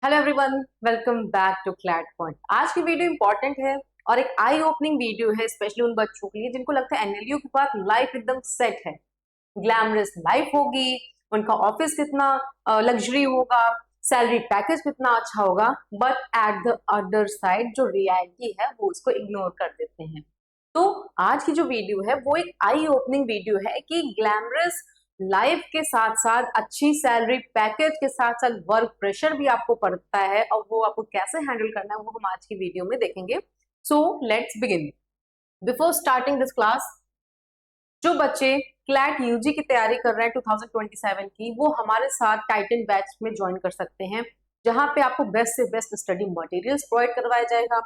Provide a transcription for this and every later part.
Hello everyone, welcome back to CLAT point. आज की video important है और एक आई ओपनिंग वीडियो है, स्पेशली उन बच्चों के लिए जिनको लगता है एनएलयू के बाद लाइफ एकदम सेट है, ग्लैमरस लाइफ होगी, उनका ऑफिस कितना लग्जरी होगा, सैलरी पैकेज कितना अच्छा होगा, but at the other side जो रियलिटी है वो उसको इग्नोर कर देते हैं। तो आज की जो वीडियो है वो एक आई ओपनिंग वीडियो है कि ग्लैमरस लाइफ के साथ साथ अच्छी सैलरी पैकेज के साथ साथ वर्क प्रेशर भी आपको पड़ता है और वो आपको कैसे हैंडल करना है वो हम आज की वीडियो में देखेंगे। So let's begin. Before starting this class, जो बच्चे क्लैट यूजी की तैयारी कर रहे हैं 2027 की, वो हमारे साथ टाइटन बैच में ज्वाइन कर सकते हैं, जहां पे आपको बेस्ट से बेस्ट स्टडी मटेरियल्स प्रोवाइड करवाया जाएगा,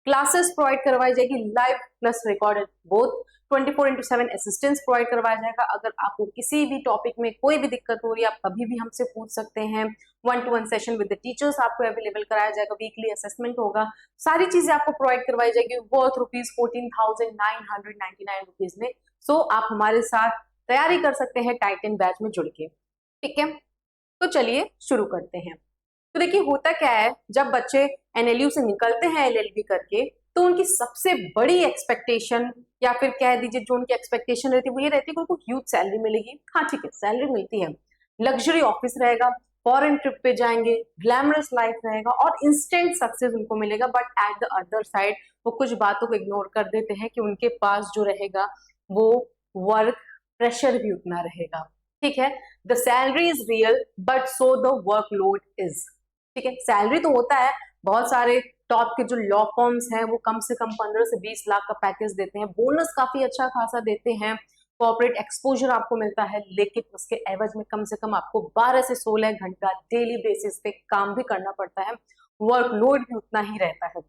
क्लासेस प्रोवाइड करवाई जाएगी live plus recorded, both 24/7 assistance provide करवाया जाएगा। अगर आपको किसी भी टॉपिक में कोई भी दिक्कत हो रही है आप कभी भी हमसे पूछ सकते हैं। 1-to-1 session with the teachers आपको अवेलेबल कराया जाएगा, वीकली असेसमेंट होगा, सारी चीजें आपको प्रोवाइड करवाई जाएगी वर्थ ₹14,999 में। सो आप हमारे साथ तैयारी कर सकते हैं टाइटन बैच में जुड़ के। ठीक है, तो चलिए शुरू करते हैं। तो देखिए होता क्या है, जब बच्चे एनएलयू से निकलते हैं एलएलबी करके, तो उनकी सबसे बड़ी एक्सपेक्टेशन या फिर कह दीजिए जो उनकी एक्सपेक्टेशन रहती है वो ये रहती है कि उनको ह्यूज सैलरी मिलेगी। हाँ ठीक है, सैलरी मिलती है, लग्जरी ऑफिस रहेगा, फॉरेन ट्रिप पे जाएंगे, ग्लैमरस लाइफ रहेगा और इंस्टेंट सक्सेस उनको मिलेगा। But at the other side वो कुछ बातों को इग्नोर कर देते हैं कि उनके पास जो रहेगा वो वर्क प्रेशर भी उतना रहेगा। ठीक है, the salary is real but so the workload is. ठीक है, सैलरी तो होता है, बहुत सारे टॉप के जो लॉ फर्म्स हैं वो कम से कम 15 से 20 लाख का पैकेज देते हैं, बोनस काफी अच्छा खासा देते हैं, कॉर्पोरेट एक्सपोजर आपको मिलता है, लेकिन उसके एवज में कम से कम आपको 12 से 16 घंटा डेली बेसिस पे काम भी करना पड़ता है, वर्कलोड भी उतना ही रहता है।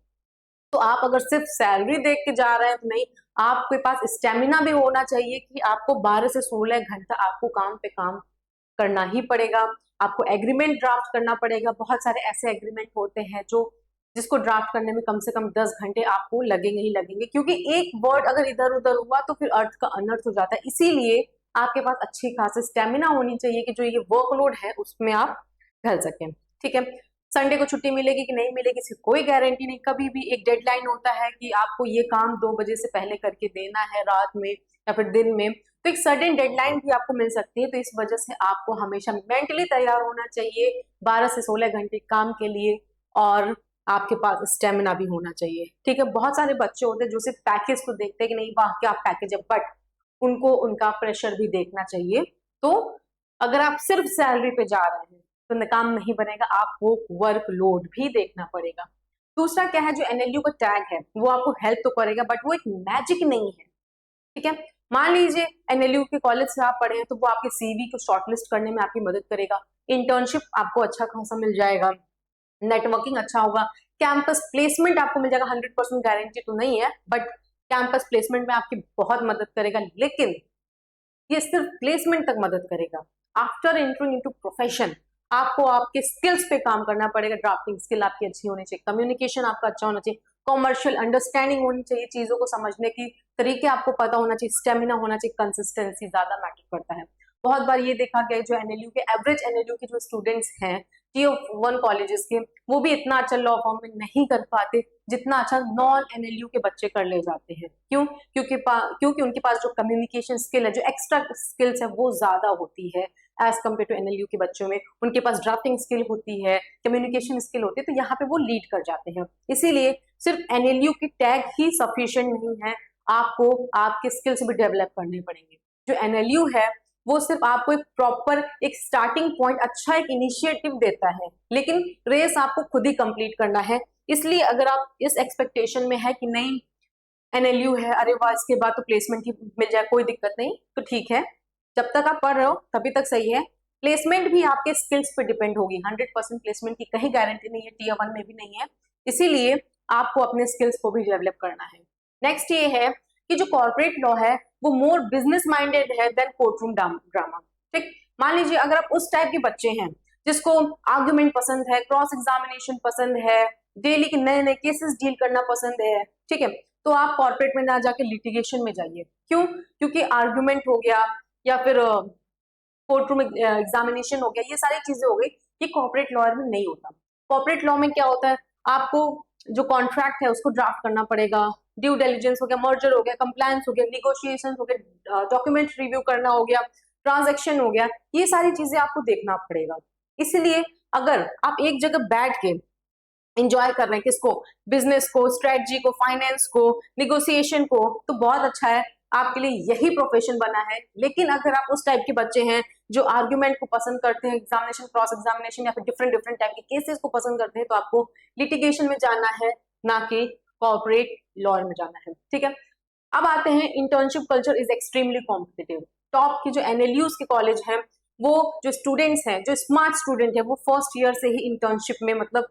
तो आप अगर सिर्फ सैलरी देख के जा रहे हैं तो नहीं, आपके पास स्टेमिना भी होना चाहिए कि आपको 12 से 16 घंटा आपको काम पे काम करना ही पड़ेगा। आपको एग्रीमेंट ड्राफ्ट करना पड़ेगा, बहुत सारे ऐसे एग्रीमेंट होते हैं जो जिसको ड्राफ्ट करने में कम से कम 10 घंटे आपको लगेंगे ही लगेंगे, क्योंकि एक वर्ड अगर इधर उधर हुआ तो फिर अर्थ का अनर्थ हो जाता है। इसीलिए आपके पास अच्छी खासी स्टेमिना होनी चाहिए कि जो ये वर्कलोड है उसमें आप ढल सकें। ठीक है, संडे को छुट्टी मिलेगी कि नहीं मिलेगी इसकी कोई गारंटी नहीं, कभी भी एक डेडलाइन होता है कि आपको ये काम 2 बजे से पहले करके देना है, रात में या फिर दिन में, तो एक सडन डेडलाइन भी आपको मिल सकती है। तो इस वजह से आपको हमेशा मेंटली तैयार होना चाहिए 12 से 16 घंटे काम के लिए, और आपके पास स्टेमिना भी होना चाहिए। ठीक है, बहुत सारे बच्चे होते हैं जो सिर्फ पैकेज को देखते हैं कि नहीं वाह क्या पैकेज है, बट उनको उनका प्रेशर भी देखना चाहिए। तो अगर आप सिर्फ सैलरी पे जा रहे हैं तो काम नहीं बनेगा, आपको वर्कलोड भी देखना पड़ेगा। दूसरा क्या है, जो एनएलयू का टैग है वो आपको हेल्प तो करेगा बट वो एक मैजिक नहीं है। ठीक है, मान लीजिए एनएलयू के कॉलेज से आप पढ़े हैं तो वो आपके सीवी को शॉर्टलिस्ट करने में आपकी मदद करेगा, इंटर्नशिप आपको अच्छा खासा मिल जाएगा, नेटवर्किंग अच्छा होगा, कैंपस प्लेसमेंट आपको मिल जाएगा। 100% गारंटी तो नहीं है बट कैंपस प्लेसमेंट में आपकी बहुत मदद करेगा, लेकिन ये सिर्फ प्लेसमेंट तक मदद करेगा। आफ्टर एंटरिंग इनटू प्रोफेशन आपको आपके स्किल्स पे काम करना पड़ेगा, ड्राफ्टिंग स्किल आपकी अच्छी होनी चाहिए, कम्युनिकेशन आपका अच्छा होना चाहिए, कॉमर्शियल अंडरस्टैंडिंग होनी चाहिए, चीजों को समझने की तरीके आपको पता होना चाहिए, स्टेमिना होना चाहिए, कंसिस्टेंसी ज्यादा मैटर करता है। बहुत बार ये देखा गया जो एनएलयू के एवरेज एनएलयू के जो स्टूडेंट्स हैं टीयर 1 कॉलेजेस के, वो भी इतना अच्छा लॉ फॉर्म में नहीं कर पाते जितना अच्छा नॉन एनएलयू के बच्चे कर ले जाते हैं। क्यों? क्योंकि उनके पास जो कम्युनिकेशन स्किल है, जो एक्स्ट्रा स्किल्स है वो ज्यादा होती है एज कम्पेयर टू एनएलयू के बच्चों में। उनके पास ड्राफ्टिंग स्किल होती है, कम्युनिकेशन स्किल होती है, तो यहाँ पे वो लीड कर जाते हैं। इसीलिए सिर्फ एनएलयू की टैग ही सफिशिएंट नहीं है, आपको आपके स्किल्स भी डेवलप करने पड़ेंगे। जो एनएलयू है वो सिर्फ आपको एक प्रॉपर एक स्टार्टिंग पॉइंट, अच्छा एक इनिशिएटिव देता है, लेकिन रेस आपको खुद ही कंप्लीट करना है। इसलिए अगर आप इस एक्सपेक्टेशन में है कि नहीं एनएलयू है, अरे वाह इसके बाद तो प्लेसमेंट ही मिल जाए, कोई दिक्कत नहीं, तो ठीक है, जब तक आप पढ़ रहे हो तभी तक सही है। प्लेसमेंट भी आपके स्किल्स पे डिपेंड होगी, 100% प्लेसमेंट की कहीं गारंटी नहीं है, टीयर 1 में भी नहीं है, इसीलिए आपको अपने स्किल्स को भी डेवलप करना है। नेक्स्ट ये है कि जो कॉर्पोरेट लॉ है वो मोर बिजनेस माइंडेड है देन कोर्टरूम ड्रामा। ठीक, मान लीजिए अगर आप उस टाइप के बच्चे हैं जिसको आर्ग्यूमेंट पसंद है, क्रॉस एग्जामिनेशन पसंद है, डेली के नए नए केसेस डील करना पसंद है, ठीक है, तो आप कॉर्पोरेट में ना जाके लिटिगेशन में जाइए। क्यों? क्योंकि आर्ग्यूमेंट हो गया या फिर कोर्ट रूम एग्जामिनेशन हो गया, ये सारी चीजें हो गई, ये कॉर्पोरेट लॉयर में नहीं होता। कॉर्पोरेट लॉ में क्या होता है, आपको जो कॉन्ट्रैक्ट है उसको ड्राफ्ट करना पड़ेगा, ड्यू डिलिजेंस हो गया, मर्जर हो गया, कंप्लायंस हो गया, निगोशिएशन हो गया, डॉक्यूमेंट रिव्यू करना हो गया, ट्रांजैक्शन हो गया, ये सारी चीजें आपको देखना पड़ेगा। इसलिए अगर आप एक जगह बैठ के इंजॉय कर रहे हैं किसको, बिजनेस को, स्ट्रेटजी को, फाइनेंस को, निगोसिएशन को, तो बहुत अच्छा है, आपके लिए यही प्रोफेशन बना है। लेकिन अगर आप उस टाइप के बच्चे हैं जो आर्ग्यूमेंट को पसंद करते हैं, एग्जामिनेशन, क्रॉस एग्जामिनेशन या फिर डिफरेंट डिफरेंट टाइप के केसेस को पसंद करते हैं, तो आपको लिटिगेशन में जाना है, ना कि कॉर्पोरेट लॉ में जाना है। ठीक है, अब आते हैं internship culture is extremely competitive. Top की जो एनएलयूज के कॉलेज हैं, वो जो स्टूडेंट्स हैं, जो स्मार्ट स्टूडेंट है, वो फर्स्ट ईयर से ही इंटर्नशिप में मतलब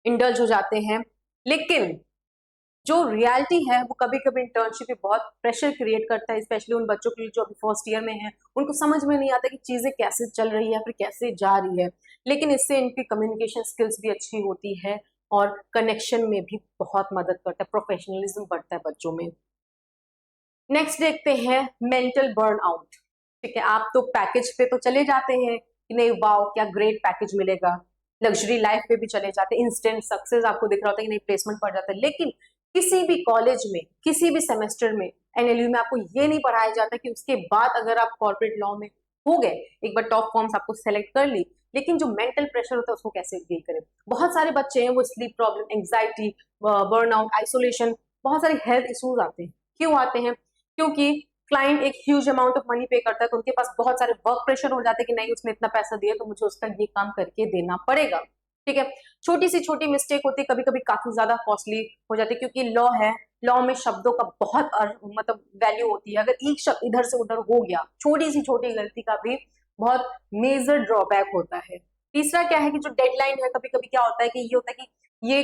इंडल्ज हो जाते हैं। लेकिन जो रियलिटी है वो कभी कभी इंटर्नशिप भी बहुत प्रेशर क्रिएट करता है, स्पेशली उन बच्चों के लिए जो अभी फर्स्ट ईयर में है, उनको समझ में नहीं आता कि चीजें कैसे चल रही है, फिर कैसे जा रही है। लेकिन इससे इनकी कम्युनिकेशन स्किल्स भी अच्छी होती है और कनेक्शन में भी बहुत मदद करता है, प्रोफेशनलिज्म बढ़ता है बच्चों में। नेक्स्ट देखते हैं मेंटल बर्नआउट। ठीक है, आप तो पैकेज पे तो चले जाते हैं कि नहीं वाओ क्या ग्रेट पैकेज मिलेगा, लग्जरी लाइफ पे भी चले जाते हैं, इंस्टेंट सक्सेस आपको दिख रहा होता है कि नहीं प्लेसमेंट पड़ जाता है। लेकिन किसी भी कॉलेज में, किसी भी सेमेस्टर में, एनएलयू में आपको ये नहीं पढ़ाया जाता कि उसके बाद अगर आप कॉर्पोरेट लॉ में हो गए, एक बार टॉप फॉर्म्स आपको सेलेक्ट कर ली, लेकिन जो मेंटल प्रेशर होता है उसको कैसे डील करें। बहुत सारे बच्चे हैं वो sleep problem, anxiety, burnout, isolation, बहुत सारे हेल्थ इश्यूज आते हैं। क्यों आते हैं? क्योंकि क्लाइंट एक ह्यूज अमाउंट ऑफ मनी पे करता है, तो उनके पास बहुत सारे वर्क प्रेशर हो जाते हैं कि नहीं उसने इतना पैसा दिया तो मुझे उसका ये काम करके देना पड़ेगा। ठीक है, छोटी सी छोटी मिस्टेक होती है, कभी कभी काफी ज्यादा कॉस्टली हो जाती है, क्योंकि लॉ है, लॉ में शब्दों का बहुत मतलब वैल्यू होती है। अगर एक शब्द इधर से उधर हो गया, छोटी सी छोटी गलती का भी बहुत मेजर ड्रॉबैक होता है। तीसरा क्या है कि जो डेडलाइन है, कभी कभी क्या होता है कि ये होता है कि ये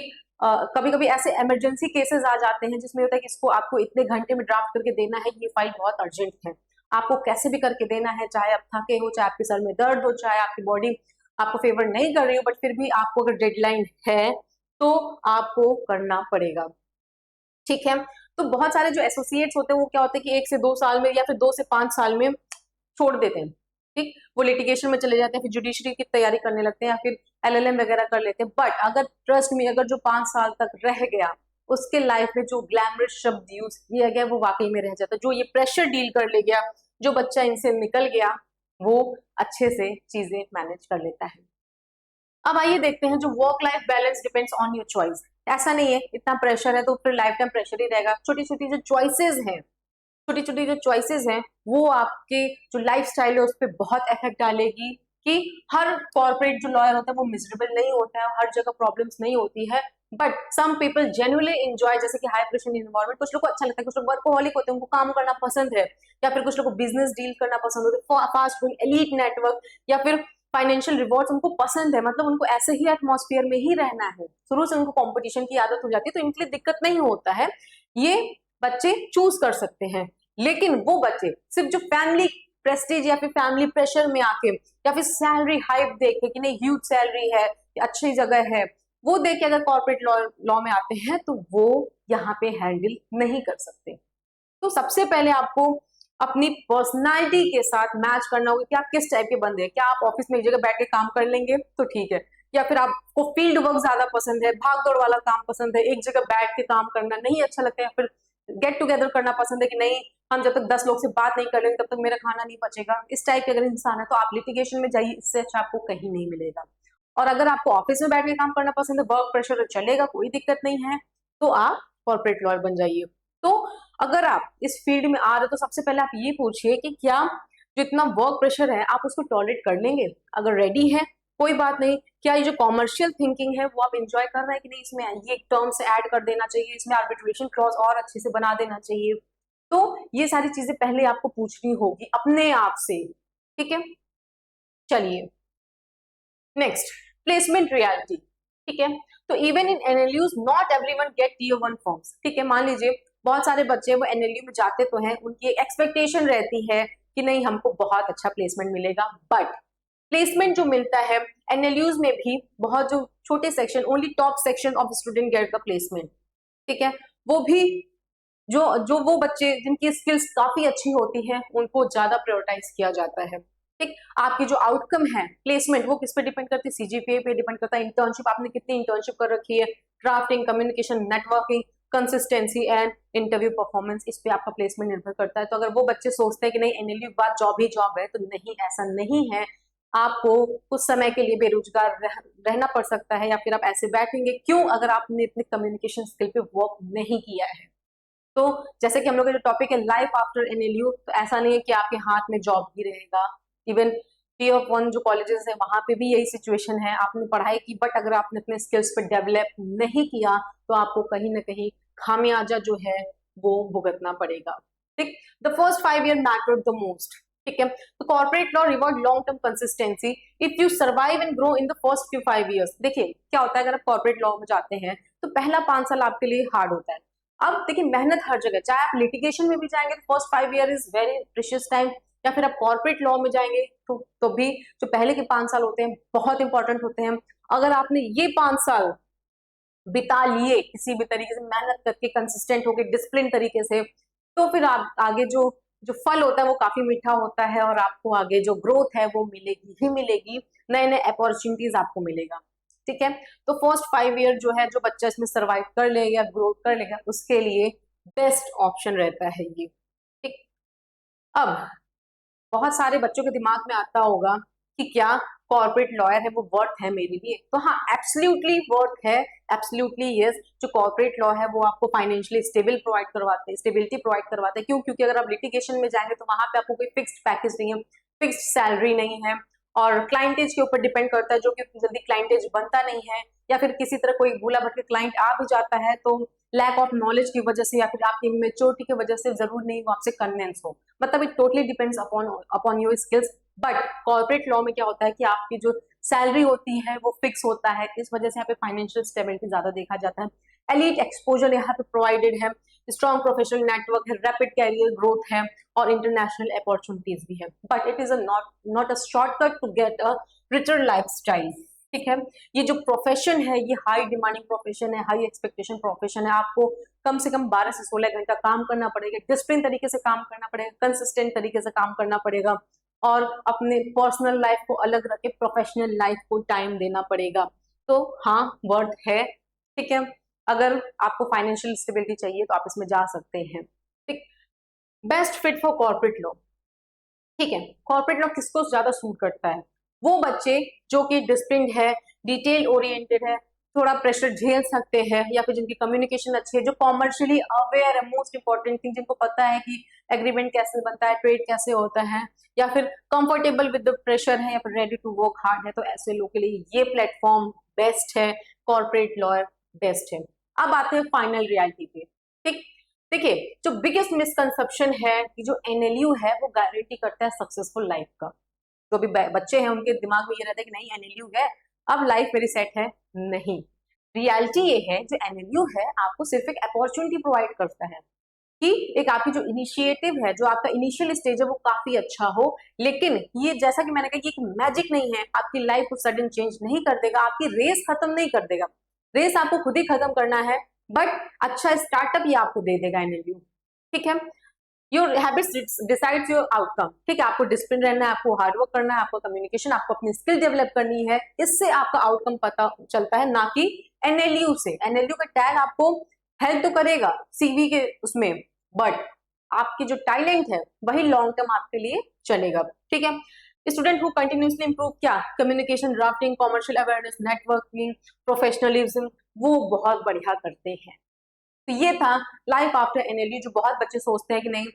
कभी कभी ऐसे इमरजेंसी केसेस आ जाते हैं जिसमें होता है कि इसको आपको इतने घंटे में ड्राफ्ट करके देना है, ये फाइल बहुत अर्जेंट है, आपको कैसे भी करके देना है, चाहे आप थके हो, चाहे आपके सर में दर्द हो, चाहे आपकी बॉडी आपको फेवर नहीं कर रही हो, बट फिर भी आपको अगर डेडलाइन है तो आपको करना पड़ेगा। ठीक है, तो बहुत सारे जो एसोसिएट्स होते हैं वो क्या होते हैं कि 1 से 2 साल में या फिर 2 से 5 साल में छोड़ देते हैं। ठीक, वो लिटिगेशन में चले जाते हैं, फिर जुडिशरी की तैयारी करने लगते हैं या फिर एलएलएम वगैरह कर लेते हैं। बट अगर ट्रस्ट में, अगर जो 5 साल तक रह गया, उसके लाइफ में जो ग्लैमरस शब्द यूज किया गया वो वाकई में रह जाता है। जो ये प्रेशर डील कर ले गया, जो बच्चा इनसे निकल गया, वो अच्छे से चीजें मैनेज कर लेता है। अब आइए देखते हैं जो work life balance depends on your choice. ऐसा नहीं है इतना प्रेशर है तो फिर लाइफ टाइम प्रेशर ही रहेगा। छोटी छोटी जो चॉइसेस हैं, छोटी छोटी जो चॉइसेस हैं, वो आपके जो लाइफ स्टाइल है उस पर बहुत इफेक्ट डालेगी। कि हर कॉर्पोरेट जो लॉयर होता है वो मिजरेबल नहीं होता है, हर जगह प्रॉब्लम्स नहीं होती है, but some people genuinely enjoy, जैसे कि हाई प्रेशर इन्वायरमेंट कुछ लोग को अच्छा लगता है, कुछ लोग वर्कोहॉलिक होते हैं, उनको काम करना पसंद है, या फिर कुछ लोग को बिजनेस डील करना पसंद होता है, फास्ट ग्रोइंग एलीट नेटवर्क, या फिर फाइनेंशियल रिवॉर्ड्स उनको पसंद है, मतलब उनको ऐसे ही एटमॉस्फेयर में ही रहना है, शुरू से उनको कंपटीशन की आदत हो जाती है, तो इनके लिए दिक्कत नहीं होता है, ये बच्चे चूज कर सकते हैं। लेकिन वो बच्चे सिर्फ जो फैमिली प्रेस्टीज या फिर फैमिली प्रेशर में आके, या फिर सैलरी हाइप देख के कि नहीं ह्यूज सैलरी है, अच्छी जगह है, वो देख के अगर कॉर्पोरेट लॉ में आते हैं तो वो यहाँ पे हैंडल नहीं कर सकते। तो सबसे पहले आपको अपनी पर्सनालिटी के साथ मैच करना होगा कि आप किस टाइप के बंदे हैं। क्या आप ऑफिस में एक जगह बैठ के काम कर लेंगे तो ठीक है, या फिर आपको फील्ड वर्क ज्यादा पसंद है, भाग दौड़ वाला काम पसंद है, एक जगह बैठ के काम करना नहीं अच्छा लगता है, या फिर गेट टुगेदर करना पसंद है कि नहीं हम जब तक 10 लोग से बात नहीं कर लेंगे तब तक मेरा खाना नहीं पचेगा। इस टाइप के अगर इंसान है तो आप लिटिगेशन में जाइए, इससे अच्छा आपको कहीं नहीं मिलेगा। और अगर आपको ऑफिस में बैठ के काम करना पसंद है, वर्क प्रेशर चलेगा, कोई दिक्कत नहीं है, तो आप कॉर्पोरेट लॉयर बन जाइए। तो अगर आप इस फील्ड में आ रहे हो तो सबसे पहले आप ये पूछिए कि क्या जो इतना वर्क प्रेशर है आप उसको टॉलरेट कर लेंगे। अगर रेडी है कोई बात नहीं, क्या ये जो कॉमर्शियल थिंकिंग है वो आप एंजॉय कर रहे हैं कि नहीं, इसमें ये टर्म्स ऐड कर देना चाहिए, इसमें आर्बिट्रेशन क्लॉज और अच्छे से बना देना चाहिए। तो ये सारी चीजें पहले आपको पूछनी होगी अपने आप से। ठीक है, चलिए नेक्स्ट, प्लेसमेंट रियलिटी। ठीक है, तो even in NLUs not everyone get tier 1 firms. ठीक है, मान लीजिए बहुत सारे बच्चे वो एनएलयू में जाते तो हैं, उनकी एक्सपेक्टेशन रहती है कि नहीं हमको बहुत अच्छा प्लेसमेंट मिलेगा, बट प्लेसमेंट जो मिलता है एनएलयूज में भी बहुत जो छोटे section, only top section of student get the placement. ठीक है, वो भी जो वो बच्चे जिनकी स्किल्स काफी अच्छी होती हैं उनको ज्यादा प्रायोरिटाइज किया जाता है। ठीक, आपकी जो आउटकम है प्लेसमेंट वो किस पे डिपेंड करती है, सीजीपीए पे डिपेंड करता है, इंटर्नशिप आपने कितनी इंटर्नशिप कर रखी है, drafting, communication, networking, consistency and interview performance, इस पे आपका प्लेसमेंट निर्भर करता है। तो अगर वो बच्चे सोचते हैं कि नहीं एनएलयू के बाद जॉब ही जॉब है, तो नहीं, ऐसा नहीं है। आपको कुछ समय के लिए बेरोजगार रहना पड़ सकता है, या फिर आप ऐसे बैठेंगे क्यों अगर आपने अपने कम्युनिकेशन स्किल पे वर्क नहीं किया है। तो जैसे कि हम लोग का जो टॉपिक है लाइफ आफ्टर एनएलयू, तो ऐसा नहीं है कि आपके हाथ में जॉब ही रहेगा। इवन Tier 1 जो कॉलेजेस है वहां पे भी यही सिचुएशन है, आपने पढ़ाई की बट अगर आपने अपने स्किल्स पे डेवलप नहीं किया तो आपको कहीं ना कहीं खामियाजा जो है वो भुगतना पड़ेगा। ठीक, the first 5 year matter the most. ठीक है, तो corporate law reward long term consistency if you survive and grow in the first few 5 years। देखिए क्या होता है, अगर आप कॉर्पोरेट लॉ में जाते हैं तो पहला 5 साल आपके लिए हार्ड होता है। अब देखिए मेहनत हर जगह, चाहे आप लिटिगेशन में भी जाएंगे तो first 5 year is very precious time, या फिर आप कॉर्पोरेट लॉ में जाएंगे तो भी जो पहले के 5 साल होते हैं बहुत इंपॉर्टेंट होते हैं। अगर आपने ये 5 साल बिता लिए किसी भी तरीके से मेहनत करके, कंसिस्टेंट होकर, डिसिप्लिन तरीके से, तो फिर आप आगे जो जो फल होता है वो काफी मीठा होता है और आपको आगे जो ग्रोथ है वो मिलेगी ही मिलेगी, नए नए अपॉर्चुनिटीज आपको मिलेगा। ठीक है, तो फर्स्ट 5 year जो है, जो बच्चा इसमें सर्वाइव कर लेगा, ग्रोथ कर लेगा, उसके लिए बेस्ट ऑप्शन रहता है ये। ठीक, अब बहुत सारे बच्चों के दिमाग में आता होगा कि क्या कॉर्पोरेट लॉयर है वो वर्थ है मेरे लिए, तो हाँ एब्सोल्युटली वर्थ है, एब्सोल्युटली यस। जो कॉर्पोरेट लॉ है वो आपको फाइनेंशियली स्टेबल प्रोवाइड करवाते हैं, स्टेबिलिटी प्रोवाइड करवाते हैं। क्यों? क्योंकि अगर आप लिटिगेशन में जाएंगे तो वहां पे आपको कोई फिक्स्ड पैकेज नहीं है, फिक्स्ड सैलरी नहीं है, और क्लाइंटेज के ऊपर डिपेंड करता है, जो कि उतनी जल्दी क्लाइंटेज बनता नहीं है, या फिर किसी तरह कोई भूला भटके क्लाइंट आ भी जाता है तो लैक ऑफ नॉलेज की वजह से या फिर आपकी मेच्योरिटी की वजह से जरूर नहीं वो आपसे कन्विंस हो, मतलब it totally depends upon your skills. But corporate law में क्या होता है कि आपकी जो सैलरी होती है वो फिक्स होता है, इस वजह से यहाँ पे फाइनेंशियल स्टेबिलिटी ज्यादा देखा जाता है। एलीट एक्सपोजर यहाँ पे प्रोवाइडेड है, स्ट्रॉन्ग प्रोफेशनल नेटवर्क है, रैपिड कैरियर ग्रोथ है और इंटरनेशनल अपॉर्चुनिटीज भी है। But it is not a shortcut to get a richer lifestyle. ठीक है, ये जो प्रोफेशन है ये हाई डिमांडिंग प्रोफेशन है, हाई एक्सपेक्टेशन प्रोफेशन है। आपको कम से कम 12 से 16 घंटा काम करना पड़ेगा, डिसिप्लिन तरीके से काम करना पड़ेगा, कंसिस्टेंट तरीके से काम करना पड़ेगा, और अपने पर्सनल लाइफ को अलग रख के प्रोफेशनल लाइफ को टाइम देना पड़ेगा। तो हाँ वर्थ है। ठीक है, अगर आपको फाइनेंशियल स्टेबिलिटी चाहिए तो आप इसमें जा सकते हैं। ठीक, best fit for corporate law. ठीक है, कॉर्पोरेट लॉ किसको ज्यादा सूट करता है? वो बच्चे जो कि डिसिप्लिन है, डिटेल ओरिएंटेड है, थोड़ा प्रेशर झेल सकते हैं, या फिर जिनकी कम्युनिकेशन अच्छी है, जो कॉमर्शियली अवेयर है, मोस्ट इंपॉर्टेंट थिंग, जिनको पता है कि एग्रीमेंट कैसे बनता है, ट्रेड कैसे होता है, या फिर कंफर्टेबल विद द प्रेशर है, या फिर रेडी टू वर्क हार्ड है, तो ऐसे लोगों के लिए ये प्लेटफॉर्म बेस्ट है, कॉर्पोरेट लॉयर बेस्ट है। अब आते हैं फाइनल रियलिटी पे। ठीक, देखिए जो बिगेस्ट मिसकंसेप्शन है कि जो एनएलयू है वो गारंटी करता है सक्सेसफुल लाइफ का। जो भी बच्चे हैं उनके दिमाग में ये रहता है कि नहीं एनएलयू है अब लाइफ मेरी सेट है, नहीं। रियलिटी ये है जो एनएलयू है आपको सिर्फ एक अपॉर्चुनिटी प्रोवाइड करता है कि एक आपकी जो इनिशिएटिव है, जो आपका इनिशियल स्टेज है वो काफी अच्छा हो, लेकिन ये जैसा कि मैंने कहा कि एक मैजिक नहीं है, आपकी लाइफ को सडन चेंज नहीं कर देगा, आपकी रेस खत्म नहीं कर देगा, रेस आपको खुद ही खत्म करना है, बट अच्छा स्टार्टअप ये आपको दे देगा एनएलयू। ठीक है, your habits decides your outcome. ठीक है, आपको डिसिप्लिन रहना है, आपको हार्डवर्क करना है, आपको कम्युनिकेशन, आपको अपनी स्किल डेवलप करनी है, इससे आपका आउटकम पता चलता है, ना कि एनएलयू से। एनएलयू का टैग आपको हेल्प तो करेगा सीवी के उसमें, बट आपकी जो टैलेंट है वही लॉन्ग टर्म आपके लिए चलेगा। ठीक है, स्टूडेंट हु कंटिन्यूसली इंप्रूव क्या communication, drafting, commercial awareness, networking, professionalism, वो बहुत बढ़िया करते हैं। तो ये था लाइफ आफ्टर एनएलयू। जो बहुत बच्चे सोचते हैं कि नहीं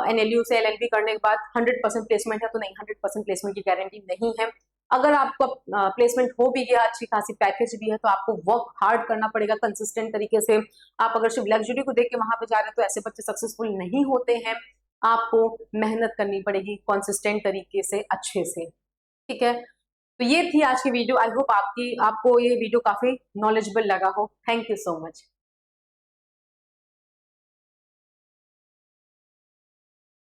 एनएलयू से एलएलबी करने के बाद 100% प्लेसमेंट है, तो नहीं, 100% प्लेसमेंट की गारंटी नहीं है। अगर आपका प्लेसमेंट हो भी गया, अच्छी खासी पैकेज भी है, तो आपको वर्क हार्ड करना पड़ेगा कंसिस्टेंट तरीके से। आप अगर सिर्फ लग्जरी को देख के वहां पे जा रहे हैं तो ऐसे बच्चे सक्सेसफुल नहीं होते हैं, आपको मेहनत करनी पड़ेगी कंसिस्टेंट तरीके से, अच्छे से। ठीक है, तो ये थी आज की वीडियो। आई होप आपको ये वीडियो काफी नॉलेजेबल लगा हो। Thank you so much.